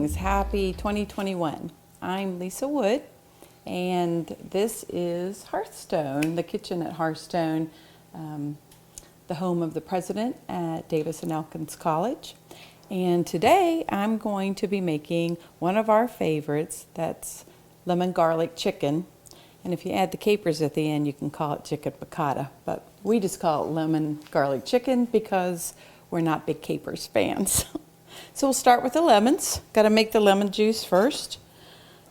Greetings, happy 2021. I'm Lisa Wood, and this is Hearthstone, the kitchen at Hearthstone, the home of the president at Davis and Elkins College. And today I'm going to be making one of our favorites, that's lemon garlic chicken. And if you add the capers at the end, you can call it chicken piccata, but we just call it lemon garlic chicken because we're not big capers fans. So we'll start with the lemons. Got to make the lemon juice first.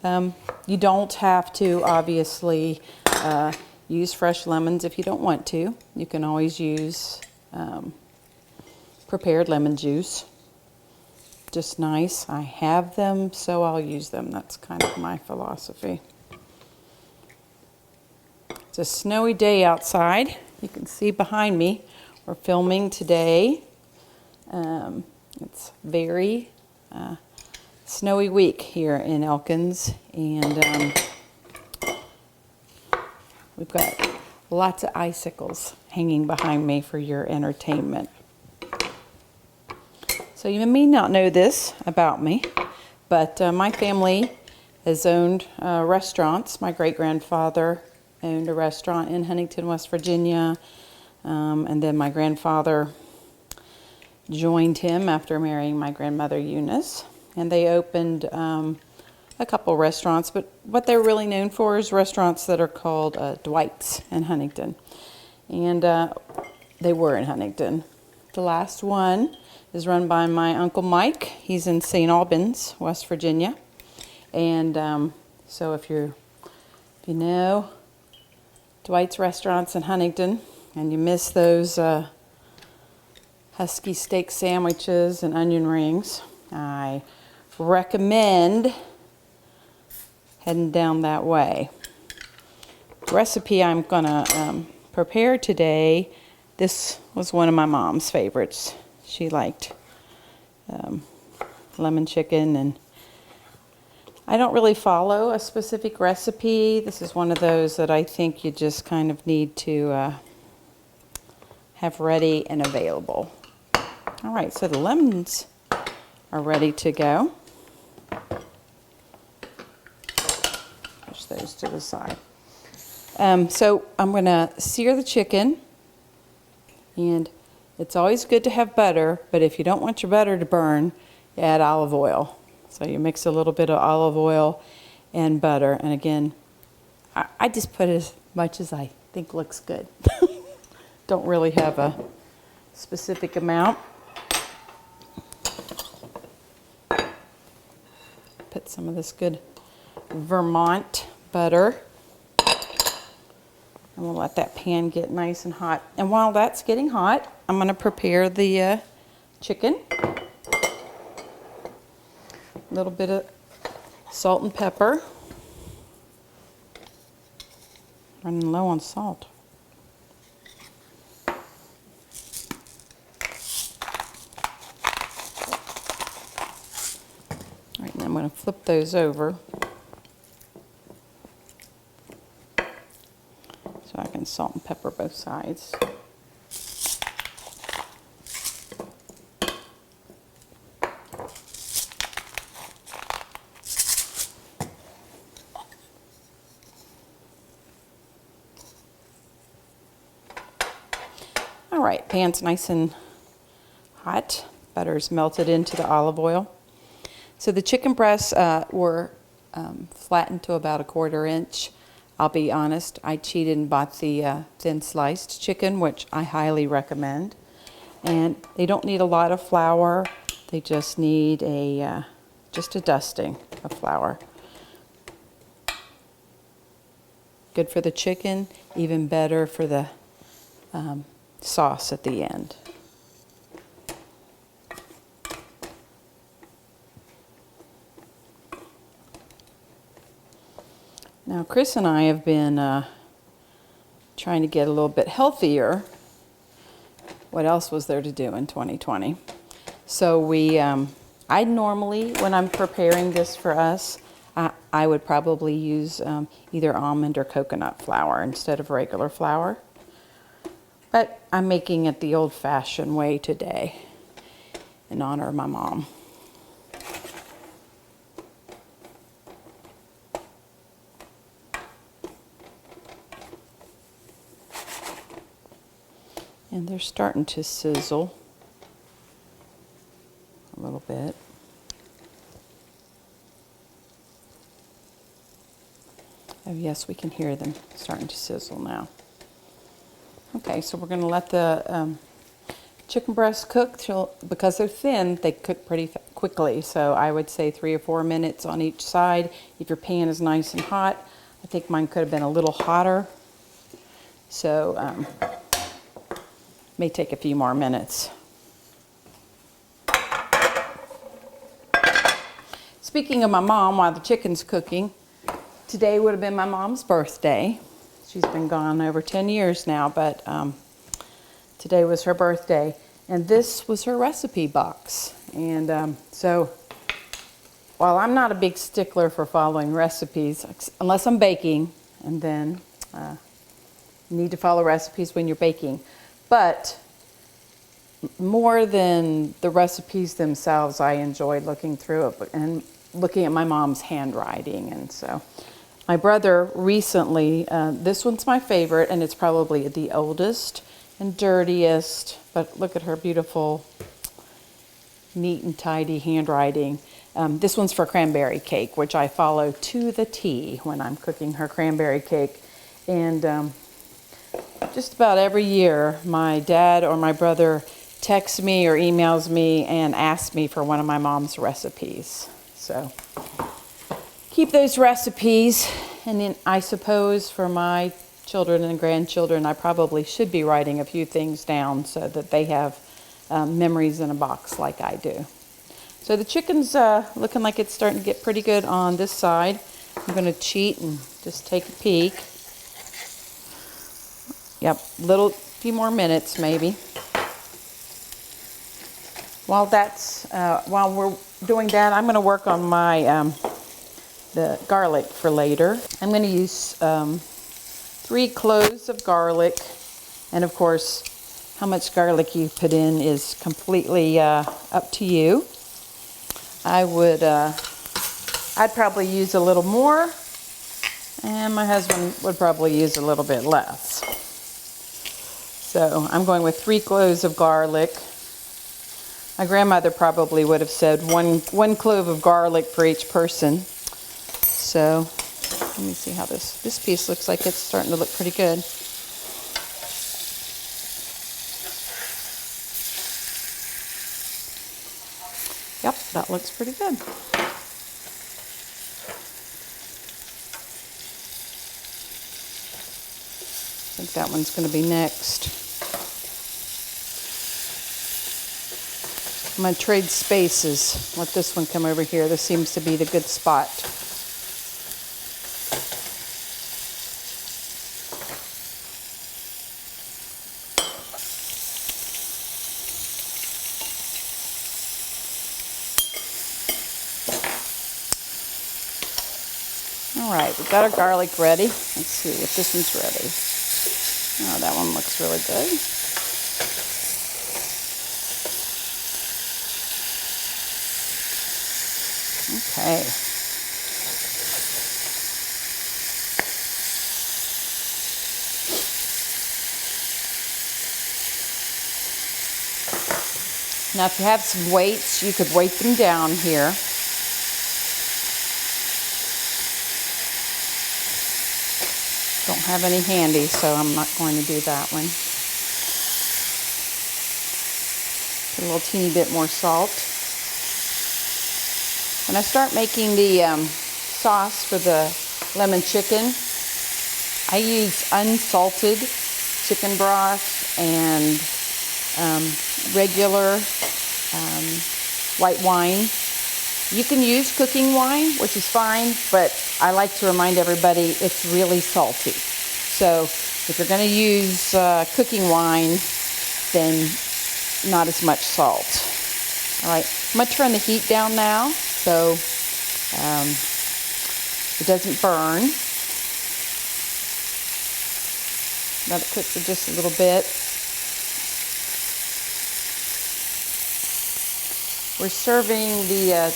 You don't have to obviously use fresh lemons if you don't want to. You can always use prepared lemon juice. Just nice. I have them, so I'll use them. That's kind of my philosophy. It's a snowy day outside. You can see behind me. We're filming today. It's very snowy week here in Elkins, and we've got lots of icicles hanging behind me for your entertainment. So you may not know this about me, but my family has owned restaurants. My great-grandfather owned a restaurant in Huntington, West Virginia, and then my grandfather joined him after marrying my grandmother Eunice, and they opened a couple restaurants, but what they're really known for is restaurants that are called Dwight's in Huntington, and they were in Huntington. The last one is run by my Uncle Mike. He's in St. Albans, West Virginia, and so if you know Dwight's restaurants in Huntington and you miss those husky steak sandwiches and onion rings, I recommend heading down that way. The recipe I'm gonna prepare today, this was one of my mom's favorites. She liked lemon chicken, and I don't really follow a specific recipe. This is one of those that I think you just kind of need to have ready and available. All right, so the lemons are ready to go. Push those to the side. So I'm going to sear the chicken, and it's always good to have butter, but if you don't want your butter to burn, you add olive oil. So you mix a little bit of olive oil and butter, and again, I just put as much as I think looks good. Don't really have a specific amount. Put some of this good Vermont butter, and we'll let that pan get nice and hot. And while that's getting hot, I'm going to prepare the chicken. A little bit of salt and pepper. Running low on salt. All right, now I'm going to flip those over so I can salt and pepper both sides. All right, pan's nice and hot. Butter's melted into the olive oil. So the chicken breasts were flattened to about 1/4 inch. I'll be honest, I cheated and bought the thin sliced chicken, which I highly recommend. And they don't need a lot of flour. They just need just a dusting of flour. Good for the chicken, even better for the sauce at the end. Now Chris and I have been trying to get a little bit healthier. What else was there to do in 2020? So I normally, when I'm preparing this for us, I would probably use either almond or coconut flour instead of regular flour. But I'm making it the old-fashioned way today in honor of my mom. And they're starting to sizzle a little bit. Oh yes, we can hear them starting to sizzle now. Okay, so we're going to let the chicken breasts cook till, because they're thin, they cook pretty quickly. So I would say 3 or 4 minutes on each side. If your pan is nice and hot, I think mine could have been a little hotter. So may take a few more minutes. Speaking of my mom, while the chicken's cooking, today would have been my mom's birthday. She's been gone over 10 years now, but today was her birthday. And this was her recipe box. And so while I'm not a big stickler for following recipes, unless I'm baking, and then you need to follow recipes when you're baking. But more than the recipes themselves, I enjoyed looking through it and looking at my mom's handwriting. And so my brother recently, this one's my favorite, and it's probably the oldest and dirtiest, but look at her beautiful, neat and tidy handwriting. This one's for cranberry cake, which I follow to the T when I'm cooking her cranberry cake. And just about every year, my dad or my brother texts me or emails me and asks me for one of my mom's recipes. So keep those recipes, and then I suppose for my children and grandchildren, I probably should be writing a few things down so that they have memories in a box like I do. So the chicken's looking like it's starting to get pretty good on this side. I'm going to cheat and just take a peek. Yep, few more minutes maybe. While we're doing that, I'm going to work on my the garlic for later. I'm going to use 3 cloves of garlic, and of course, how much garlic you put in is completely up to you. I'd probably use a little more, and my husband would probably use a little bit less. So I'm going with 3 cloves of garlic. My grandmother probably would have said one clove of garlic for each person. So let me see how this piece looks like. It's starting to look pretty good. Yep, that looks pretty good. I think that one's going to be next. I'm going to trade spaces. Let this one come over here. This seems to be the good spot. All right, we've got our garlic ready. Let's see if this one's ready. Oh, that one looks really good. Okay. Now, if you have some weights, you could weight them down here. Don't have any handy, so I'm not going to do that one. Put a little teeny bit more salt. When I start making the sauce for the lemon chicken, I use unsalted chicken broth and regular white wine. You can use cooking wine, which is fine, but I like to remind everybody it's really salty. So if you're going to use cooking wine, then not as much salt. All right, I'm going to turn the heat down now so it doesn't burn. Let it cook for just a little bit. We're serving the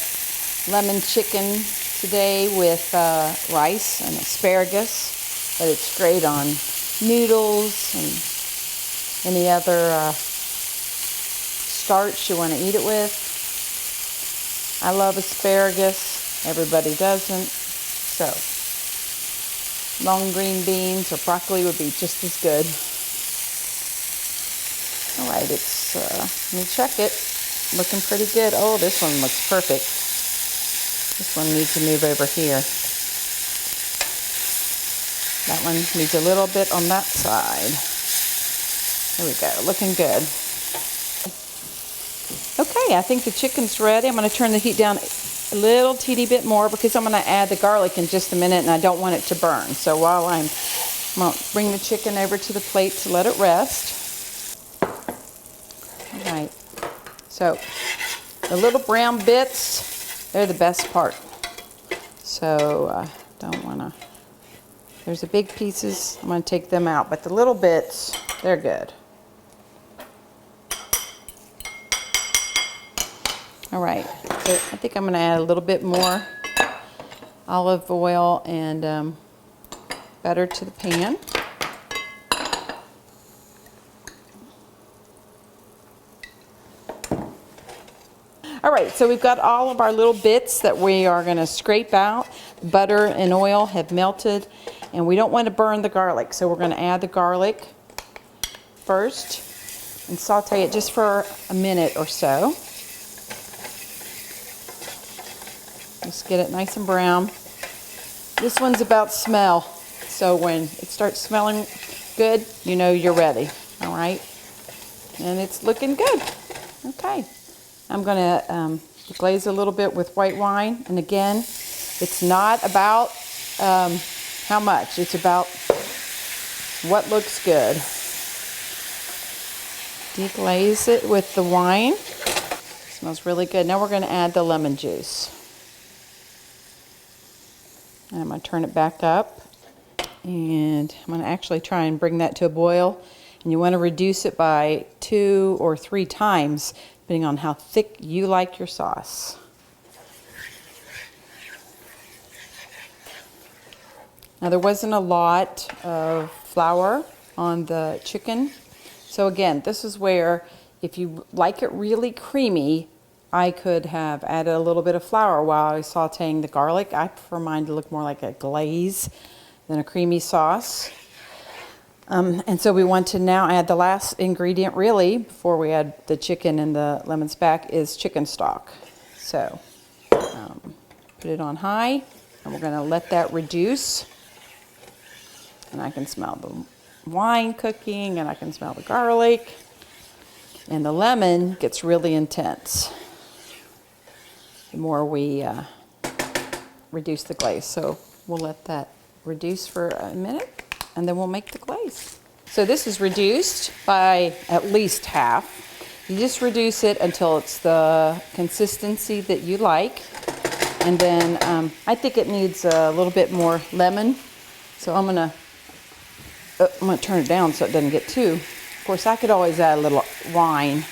lemon chicken today with rice and asparagus, but it's great on noodles and any other starch you want to eat it with. I love asparagus. Everybody doesn't. So long green beans or broccoli would be just as good. All right, it's, let me check it. Looking pretty good. Oh, this one looks perfect. This one needs to move over here. That one needs a little bit on that side. There we go, looking good. Okay, I think the chicken's ready. I'm going to turn the heat down a little teeny bit more because I'm going to add the garlic in just a minute and I don't want it to burn. So while I'm going to bring the chicken over to the plate to let it rest. All right, so the little brown bits, they're the best part. So don't want to, there's the big pieces, I'm going to take them out, but the little bits, they're good. All right, so I think I'm going to add a little bit more olive oil and butter to the pan. All right, so we've got all of our little bits that we are going to scrape out. Butter and oil have melted, and we don't want to burn the garlic, so we're going to add the garlic first and saute it just for a minute or so. Just get it nice and brown. This one's about smell, so when it starts smelling good, you know you're ready. All right, and it's looking good. Okay, I'm going to glaze a little bit with white wine, and again, it's not about how much, it's about what looks good. Deglaze it with the wine. Smells really good. Now we're going to add the lemon juice. And I'm going to turn it back up, and I'm going to actually try and bring that to a boil. And you want to reduce it by 2 or 3 times, depending on how thick you like your sauce. Now there wasn't a lot of flour on the chicken. So again, this is where if you like it really creamy, I could have added a little bit of flour while I was sauteing the garlic. I prefer mine to look more like a glaze than a creamy sauce. And so we want to now add the last ingredient really before we add the chicken and the lemon spack is chicken stock. So put it on high and we're going to let that reduce. And I can smell the wine cooking and I can smell the garlic. And the lemon gets really intense the more we reduce the glaze. So we'll let that reduce for a minute and then we'll make the glaze. So this is reduced by at least half. You just reduce it until it's the consistency that you like. And then I think it needs a little bit more lemon. So I'm gonna turn it down so it doesn't get too. Of course, I could always add a little wine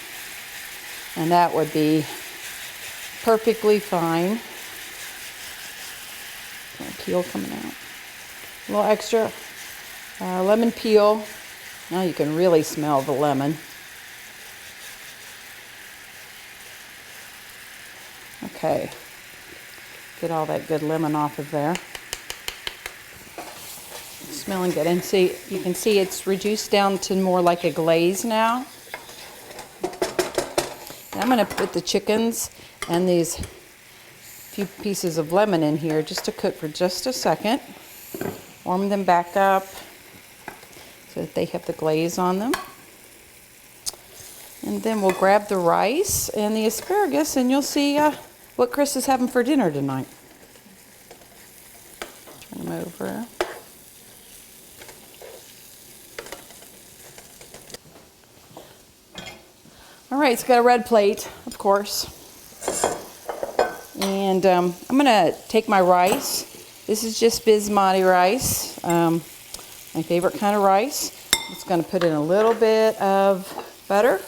and that would be perfectly fine. Peel coming out. A little extra lemon peel. Now you can really smell the lemon. Okay. Get all that good lemon off of there. It's smelling good. And see, you can see it's reduced down to more like a glaze now. And I'm going to put the chickens and these few pieces of lemon in here just to cook for just a second. Warm them back up so that they have the glaze on them. And then we'll grab the rice and the asparagus and you'll see what Chris is having for dinner tonight. Turn them over. All right, it's got a red plate, of course. And I'm going to take my rice. This is just basmati rice, my favorite kind of rice. I'm just going to put in a little bit of butter.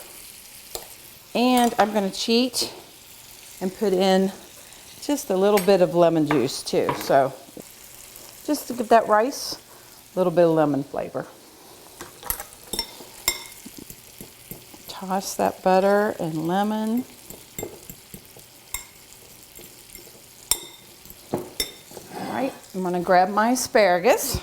And I'm going to cheat and put in just a little bit of lemon juice too. So just to give that rice a little bit of lemon flavor. toss that butter and lemon. All right, I'm gonna grab my asparagus.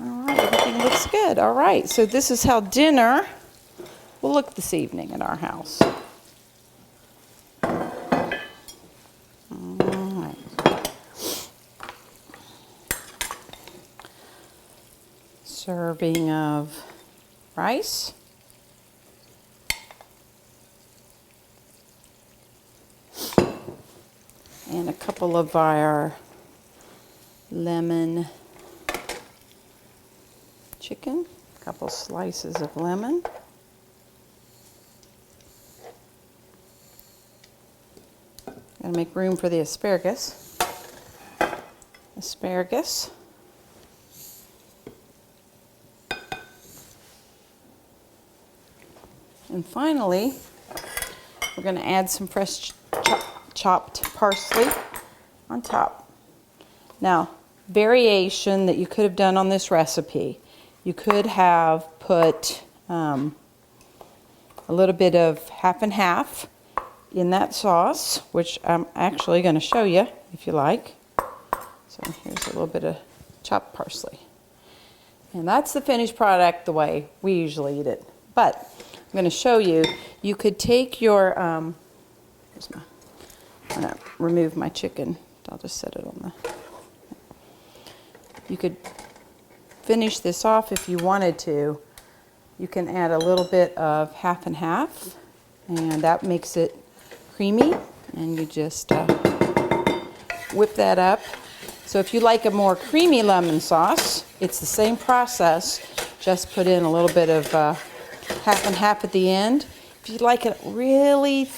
All right, everything looks good. All right, so this is how dinner will look this evening at our house. Serving of rice. And a couple of our lemon chicken. A couple slices of lemon. Gotta make room for the asparagus. Asparagus. And finally, we're going to add some fresh chopped parsley on top. Now, variation that you could have done on this recipe, you could have put a little bit of half and half in that sauce, which I'm actually going to show you if you like. So here's a little bit of chopped parsley. And that's the finished product the way we usually eat it. But I'm going to show you, you could take your, I'm going to remove my chicken. I'll just set it on the, you could finish this off if you wanted to. You can add a little bit of half and half, and that makes it creamy, and you just whip that up. So if you like a more creamy lemon sauce, it's the same process, just put in a little bit of half and half at the end. If you like it really,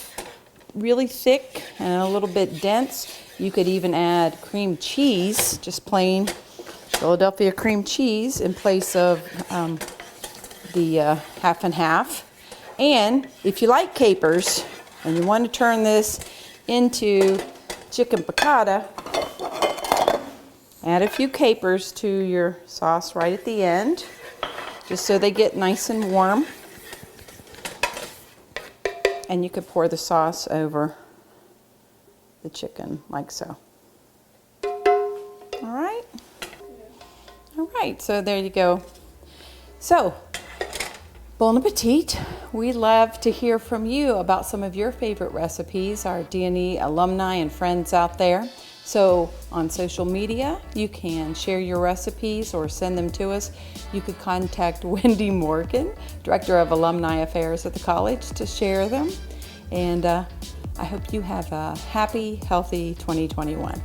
really thick and a little bit dense, you could even add cream cheese, just plain Philadelphia cream cheese in place of the half and half. And if you like capers and you want to turn this into chicken piccata, add a few capers to your sauce right at the end, just so they get nice and warm. And you could pour the sauce over the chicken like so. All right. All right, so there you go. So, bon appetit. We love to hear from you about some of your favorite recipes, our D&E alumni and friends out there. So on social media, you can share your recipes or send them to us. You could contact Wendy Morgan, Director of Alumni Affairs at the college, to share them. And I hope you have a happy, healthy 2021.